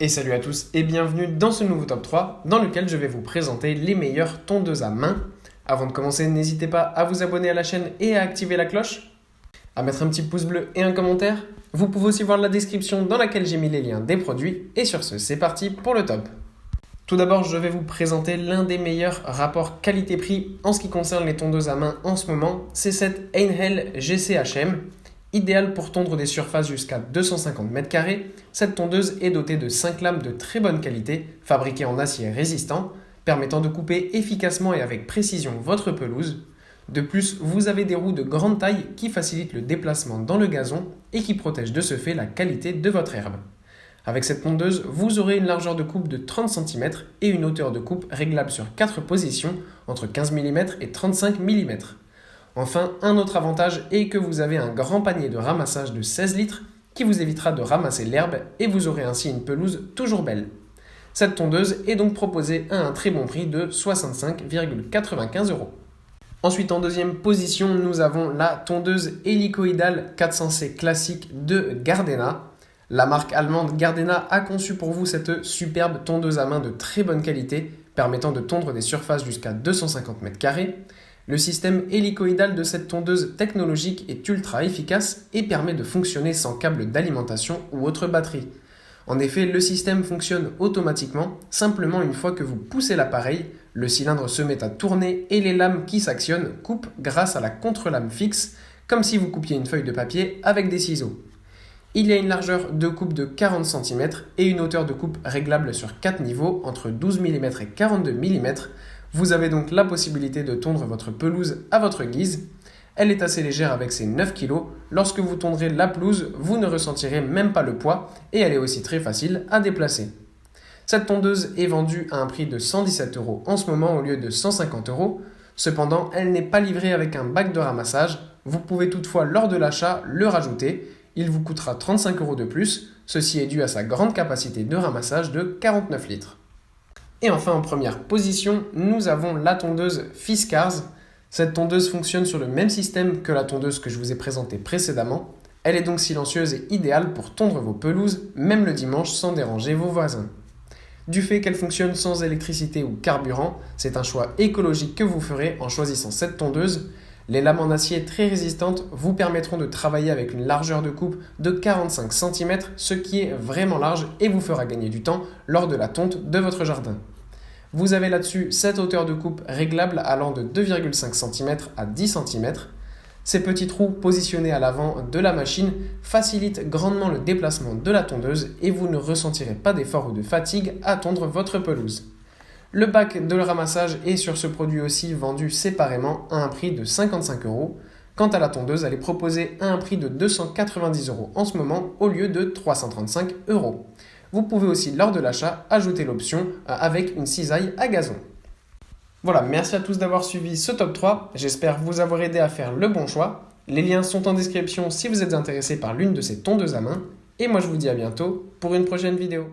Et salut à tous et bienvenue dans ce nouveau top 3 dans lequel je vais vous présenter les meilleures tondeuses à main. Avant de commencer, n'hésitez pas à vous abonner à la chaîne et à activer la cloche, à mettre un petit pouce bleu et un commentaire. Vous pouvez aussi voir la description dans laquelle j'ai mis les liens des produits. Et sur ce, c'est parti pour le top. Tout d'abord, je vais vous présenter l'un des meilleurs rapports qualité-prix en ce qui concerne les tondeuses à main en ce moment. C'est cette Einhell GCHM. Idéale pour tondre des surfaces jusqu'à 250 m², cette tondeuse est dotée de 5 lames de très bonne qualité, fabriquées en acier résistant, permettant de couper efficacement et avec précision votre pelouse. De plus, vous avez des roues de grande taille qui facilitent le déplacement dans le gazon et qui protègent de ce fait la qualité de votre herbe. Avec cette tondeuse, vous aurez une largeur de coupe de 30 cm et une hauteur de coupe réglable sur 4 positions entre 15 mm et 35 mm. Enfin, un autre avantage est que vous avez un grand panier de ramassage de 16 litres qui vous évitera de ramasser l'herbe et vous aurez ainsi une pelouse toujours belle. Cette tondeuse est donc proposée à un très bon prix de 65,95 €. Ensuite, en deuxième position, nous avons la tondeuse hélicoïdale 400C classique de Gardena. La marque allemande Gardena a conçu pour vous cette superbe tondeuse à main de très bonne qualité, permettant de tondre des surfaces jusqu'à 250 m². Le système hélicoïdal de cette tondeuse technologique est ultra efficace et permet de fonctionner sans câble d'alimentation ou autre batterie. En effet, le système fonctionne automatiquement, simplement une fois que vous poussez l'appareil, le cylindre se met à tourner et les lames qui s'actionnent coupent grâce à la contre-lame fixe, comme si vous coupiez une feuille de papier avec des ciseaux. Il y a une largeur de coupe de 40 cm et une hauteur de coupe réglable sur 4 niveaux entre 12 mm et 42 mm. Vous avez donc la possibilité de tondre votre pelouse à votre guise. Elle est assez légère avec ses 9 kg. Lorsque vous tondrez la pelouse, vous ne ressentirez même pas le poids et elle est aussi très facile à déplacer. Cette tondeuse est vendue à un prix de 117 € en ce moment au lieu de 150 €. Cependant, elle n'est pas livrée avec un bac de ramassage. Vous pouvez toutefois lors de l'achat le rajouter. Il vous coûtera 35 € de plus. Ceci est dû à sa grande capacité de ramassage de 49 litres. Et enfin, en première position, nous avons la tondeuse Fiskars. Cette tondeuse fonctionne sur le même système que la tondeuse que je vous ai présentée précédemment. Elle est donc silencieuse et idéale pour tondre vos pelouses, même le dimanche sans déranger vos voisins. Du fait qu'elle fonctionne sans électricité ou carburant, c'est un choix écologique que vous ferez en choisissant cette tondeuse. Les lames en acier très résistantes vous permettront de travailler avec une largeur de coupe de 45 cm, ce qui est vraiment large et vous fera gagner du temps lors de la tonte de votre jardin. Vous avez là-dessus cette hauteur de coupe réglable allant de 2,5 cm à 10 cm. Ces petits trous positionnés à l'avant de la machine facilitent grandement le déplacement de la tondeuse et vous ne ressentirez pas d'effort ou de fatigue à tondre votre pelouse. Le bac de ramassage est sur ce produit aussi vendu séparément à un prix de 55 €. Quant à la tondeuse, elle est proposée à un prix de 290 € en ce moment au lieu de 335 €. Vous pouvez aussi lors de l'achat ajouter l'option avec une cisaille à gazon. Voilà, merci à tous d'avoir suivi ce top 3. J'espère vous avoir aidé à faire le bon choix. Les liens sont en description si vous êtes intéressé par l'une de ces tondeuses à main. Et moi je vous dis à bientôt pour une prochaine vidéo.